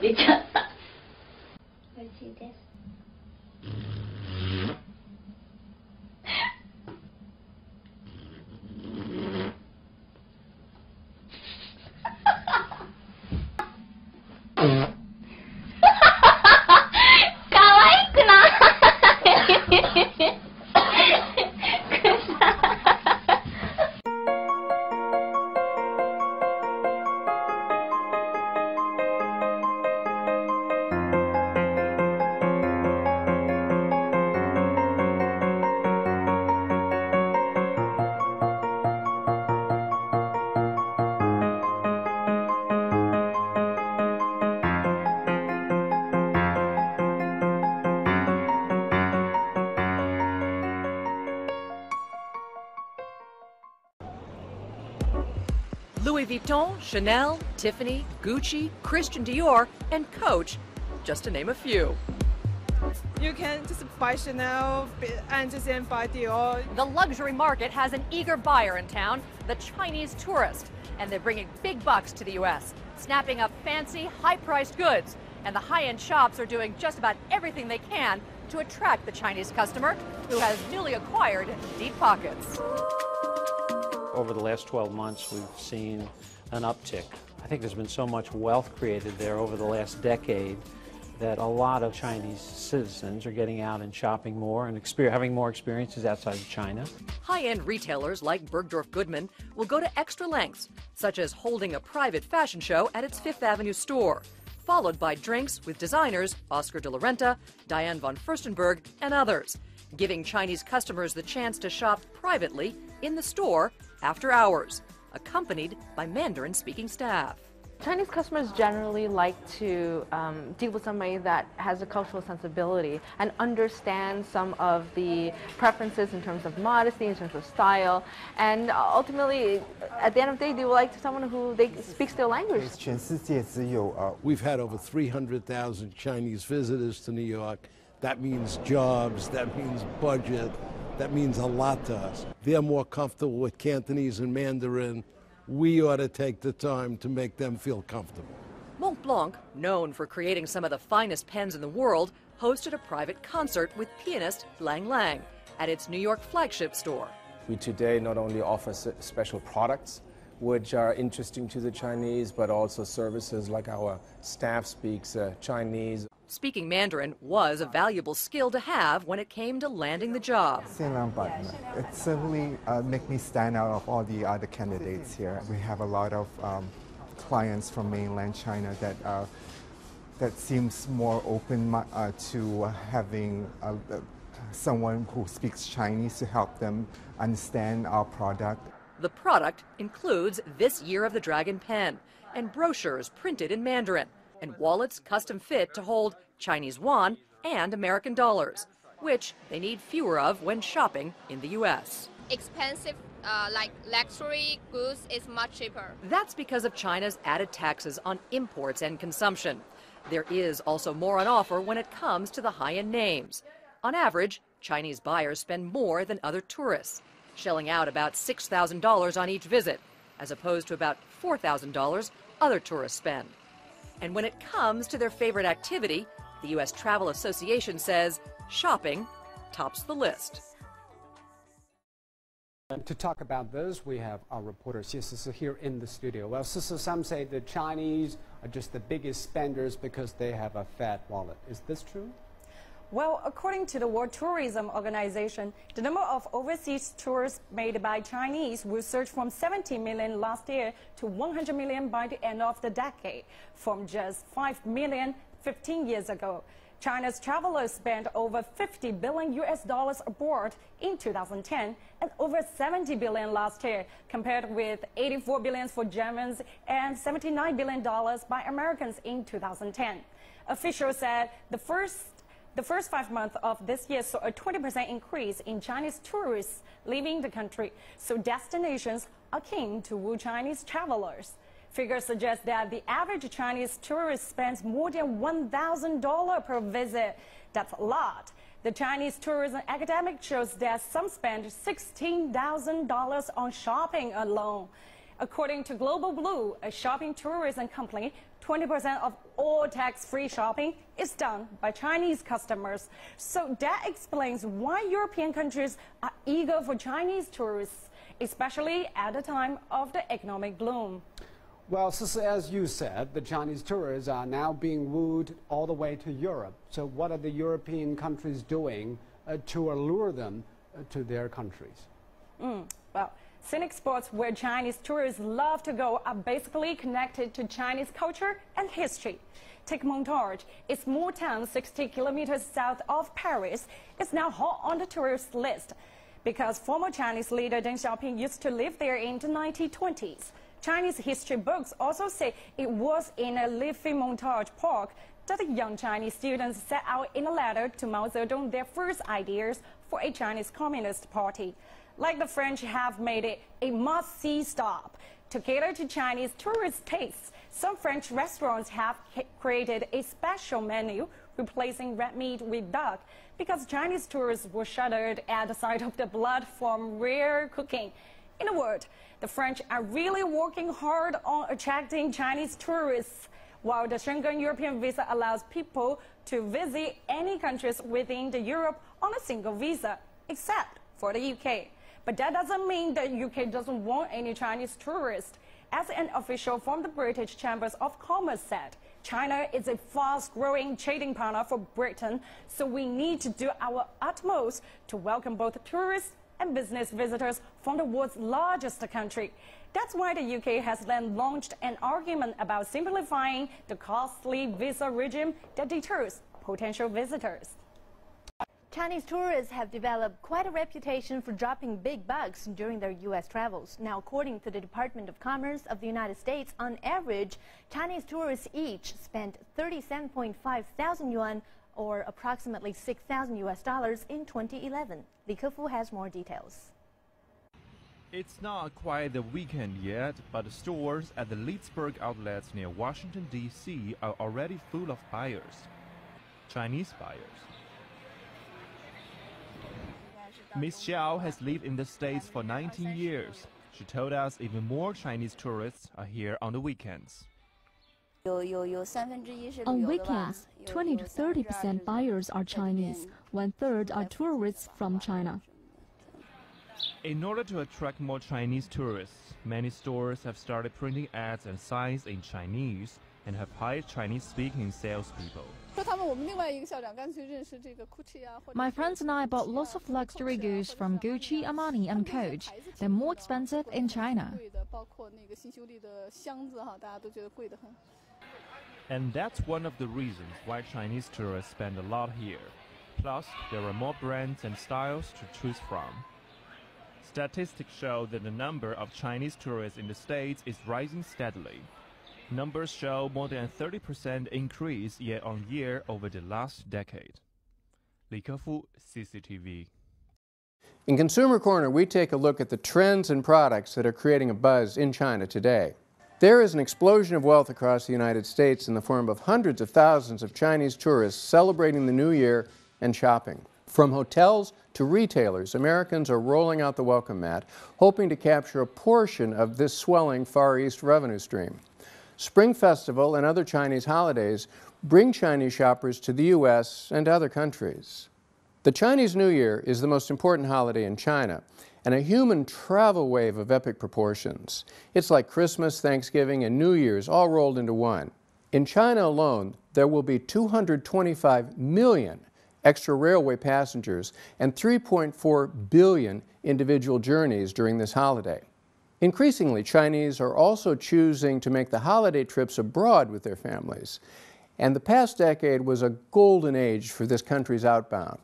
出ちゃった。美味しいです。可愛くない？Louis Vuitton, Chanel, Tiffany, Gucci, Christian Dior, and Coach, just to name a few. You can just buy Chanel and just buy Dior. The luxury market has an eager buyer in town, the Chinese tourist, and they're bringing big bucks to the U.S., snapping up fancy, high-priced goods. And the high-end shops are doing just about everything they can to attract the Chinese customer, who has newly acquired deep pockets. Over the last 12 months, we've seen an uptick. I think there's been so much wealth created there over the last decade that a lot of Chinese citizens are getting out and shopping more and having more experiences outside of China. High-end retailers like Bergdorf Goodman will go to extra lengths, such as holding a private fashion show at its Fifth Avenue store, followed by drinks with designers Oscar de la Renta, Diane von Furstenberg, and others, giving Chinese customers the chance to shop privately in the store after hours, accompanied by Mandarin-speaking staff. Chinese customers generally like to deal with somebody that has a cultural sensibility and understands some of the preferences in terms of modesty, in terms of style, and ultimately, at the end of the day, they would like someone who speaks their language. We've had over 300,000 Chinese visitors to New York. That means jobs, that means budget, that means a lot to us. They're more comfortable with Cantonese and Mandarin. We ought to take the time to make them feel comfortable. Montblanc, known for creating some of the finest pens in the world, hosted a private concert with pianist Lang Lang at its New York flagship store. We today not only offer special products which are interesting to the Chinese, but also services like our staff speaks Chinese. Speaking Mandarin was a valuable skill to have when it came to landing the job. It certainly makes me stand out of all the other candidates here. We have a lot of clients from mainland China that seems more open to having someone who speaks Chinese to help them understand our product. The product includes this Year of the Dragon pen and brochures printed in Mandarin, and wallets custom fit to hold Chinese yuan and American dollars, which they need fewer of when shopping in the U.S. Expensive, like luxury goods, is much cheaper. That's because of China's added taxes on imports and consumption. There is also more on offer when it comes to the high-end names. On average, Chinese buyers spend more than other tourists, shelling out about $6,000 on each visit, as opposed to about $4,000 other tourists spend. And when it comes to their favorite activity, the U.S. Travel Association says shopping tops the list. To talk about this, we have our reporter Xie Sisi here in the studio. Well, Sisi, some say the Chinese are just the biggest spenders because they have a fat wallet. Is this true? Well, according to the World Tourism Organization, the number of overseas tours made by Chinese will surge from 70 million last year to 100 million by the end of the decade, from just 5 million 15 years ago. China's travelers spent over 50 billion US dollars abroad in 2010 and over 70 billion last year, compared with 84 billion for Germans and $79 billion by Americans in 2010. Officials said the first 5 months of this year saw a 20% increase in Chinese tourists leaving the country, so destinations are keen to woo Chinese travelers. Figures suggest that the average Chinese tourist spends more than $1,000 per visit. That's a lot. The Chinese tourism academic shows that some spend $16,000 on shopping alone. According to Global Blue, a shopping tourism company, 20% of all tax-free shopping is done by Chinese customers. So that explains why European countries are eager for Chinese tourists, especially at the time of the economic boom. Well, as you said, the Chinese tourists are now being wooed all the way to Europe. So what are the European countries doing to allure them to their countries? Well, scenic spots where Chinese tourists love to go are basically connected to Chinese culture and history. Take Montargis, a small town 60 kilometers south of Paris, is now hot on the tourist list because former Chinese leader Deng Xiaoping used to live there in the 1920s. Chinese history books also say it was in a leafy Montargis park that the young Chinese students set out in a letter to Mao Zedong their first ideas for a Chinese Communist Party. Like the French have made it a must-see stop. To cater to Chinese tourist tastes, some French restaurants have created a special menu replacing red meat with duck because Chinese tourists were shuddered at the sight of the blood from rare cooking. In a word, the French are really working hard on attracting Chinese tourists, while the Schengen European visa allows people to visit any countries within the Europe on a single visa, except for the UK. But that doesn't mean that UK doesn't want any Chinese tourists. As an official from the British Chambers of Commerce said, China is a fast-growing trading partner for Britain, so we need to do our utmost to welcome both tourists and business visitors from the world's largest country. That's why the UK has then launched an argument about simplifying the costly visa regime that deters potential visitors. Chinese tourists have developed quite a reputation for dropping big bucks during their U.S. travels. Now, according to the Department of Commerce of the United States, on average, Chinese tourists each spent 37.5 thousand yuan, or approximately $6,000 US in 2011. Li Kefu has more details. It's not quite the weekend yet, but the stores at the Leedsburg outlets near Washington, D.C. are already full of buyers, Chinese buyers. Ms. Xiao has lived in the States for 19 years. She told us even more Chinese tourists are here on the weekends. On weekends, 20 to 30% buyers are Chinese. 1/3 are tourists from China. In order to attract more Chinese tourists, many stores have started printing ads and signs in Chinese and have hired Chinese-speaking salespeople. My friends and I bought lots of luxury goods from Gucci, Armani, and Coach. They're more expensive in China. And that's one of the reasons why Chinese tourists spend a lot here. Plus, there are more brands and styles to choose from. Statistics show that the number of Chinese tourists in the States is rising steadily. Numbers show more than a 30% increase year-on-year over the last decade. Li Kefu, CCTV. In Consumer Corner, we take a look at the trends and products that are creating a buzz in China today. There is an explosion of wealth across the United States in the form of hundreds of thousands of Chinese tourists celebrating the New Year and shopping. From hotels to retailers, Americans are rolling out the welcome mat, hoping to capture a portion of this swelling Far East revenue stream. Spring Festival and other Chinese holidays bring Chinese shoppers to the U.S. and other countries. The Chinese New Year is the most important holiday in China, and a human travel wave of epic proportions. It's like Christmas, Thanksgiving, and New Year's all rolled into one. In China alone, there will be 225 million extra railway passengers and 3.4 billion individual journeys during this holiday. Increasingly, Chinese are also choosing to make the holiday trips abroad with their families. And the past decade was a golden age for this country's outbound.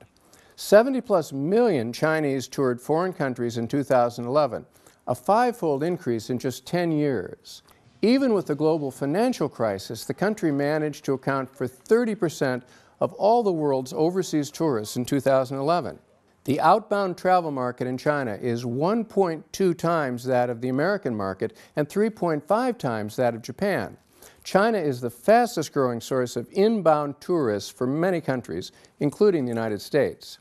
70+ million Chinese toured foreign countries in 2011, a five-fold increase in just 10 years. Even with the global financial crisis, the country managed to account for 30% of all the world's overseas tourists in 2011. The outbound travel market in China is 1.2 times that of the American market and 3.5 times that of Japan. China is the fastest growing source of inbound tourists for many countries, including the United States.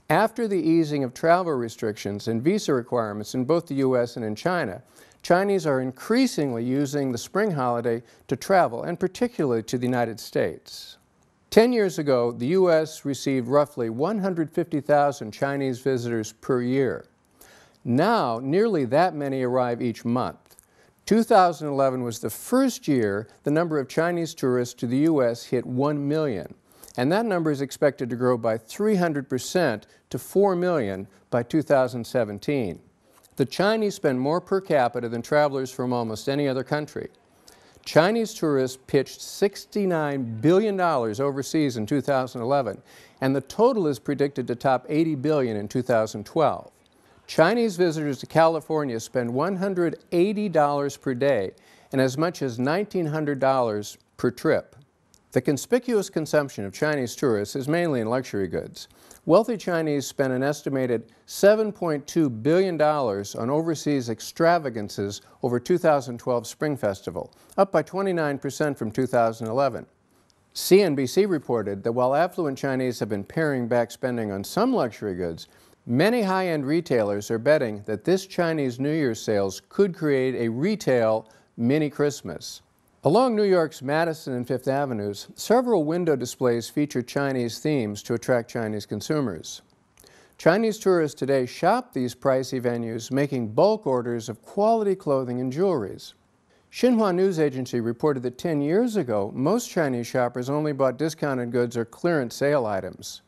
After the easing of travel restrictions and visa requirements in both the U.S. and in China, Chinese are increasingly using the spring holiday to travel, and particularly to the United States. 10 years ago, the U.S. received roughly 150,000 Chinese visitors per year. Now, nearly that many arrive each month. 2011 was the first year the number of Chinese tourists to the U.S. hit 1 million, and that number is expected to grow by 300% to 4 million by 2017. The Chinese spend more per capita than travelers from almost any other country. Chinese tourists pitched $69 billion overseas in 2011, and the total is predicted to top $80 billion in 2012. Chinese visitors to California spend $180 per day and as much as $1,900 per trip. The conspicuous consumption of Chinese tourists is mainly in luxury goods. Wealthy Chinese spent an estimated $7.2 billion on overseas extravagances over 2012 Spring Festival, up by 29% from 2011. CNBC reported that while affluent Chinese have been paring back spending on some luxury goods, many high-end retailers are betting that this Chinese New Year's sales could create a retail mini-Christmas. Along New York's Madison and Fifth Avenues, several window displays feature Chinese themes to attract Chinese consumers. Chinese tourists today shop these pricey venues, making bulk orders of quality clothing and jewelries. Xinhua News Agency reported that 10 years ago, most Chinese shoppers only bought discounted goods or clearance sale items.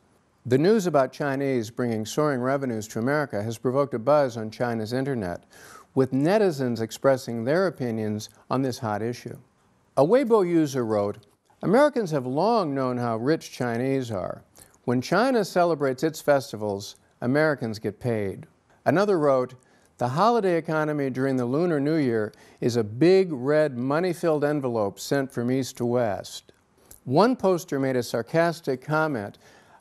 The news about Chinese bringing soaring revenues to America has provoked a buzz on China's internet, with netizens expressing their opinions on this hot issue. A Weibo user wrote, "Americans have long known how rich Chinese are. When China celebrates its festivals, Americans get paid." Another wrote, "The holiday economy during the Lunar New Year is a big red money-filled envelope sent from east to west." One poster made a sarcastic comment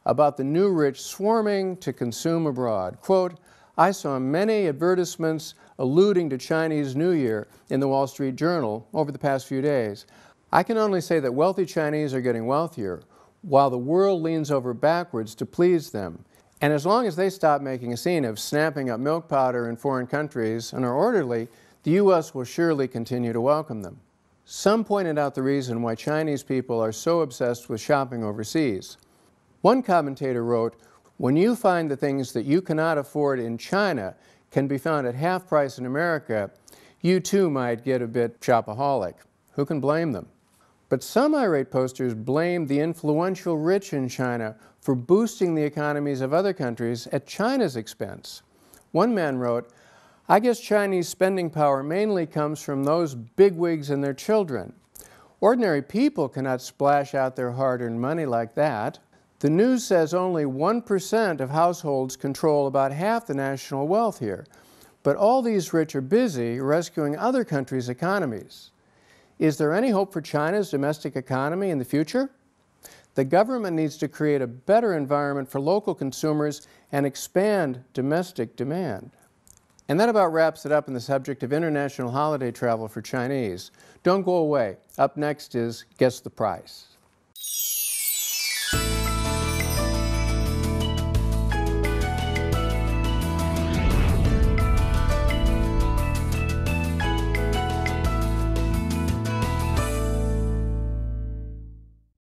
about the new rich swarming to consume abroad. Quote, "I saw many advertisements alluding to Chinese New Year in the Wall Street Journal over the past few days. I can only say that wealthy Chinese are getting wealthier, while the world leans over backwards to please them. And as long as they stop making a scene of snapping up milk powder in foreign countries and are orderly, the U.S. will surely continue to welcome them." Some pointed out the reason why Chinese people are so obsessed with shopping overseas. One commentator wrote, "When you find the things that you cannot afford in China can be found at half price in America, you too might get a bit shopaholic. Who can blame them?" But some irate posters blamed the influential rich in China for boosting the economies of other countries at China's expense. One man wrote, "I guess Chinese spending power mainly comes from those bigwigs and their children. Ordinary people cannot splash out their hard-earned money like that. The news says only 1% of households control about half the national wealth here, but all these rich are busy rescuing other countries' economies. Is there any hope for China's domestic economy in the future? The government needs to create a better environment for local consumers and expand domestic demand." And that about wraps it up in the subject of international holiday travel for Chinese. Don't go away. Up next is Guess the Price.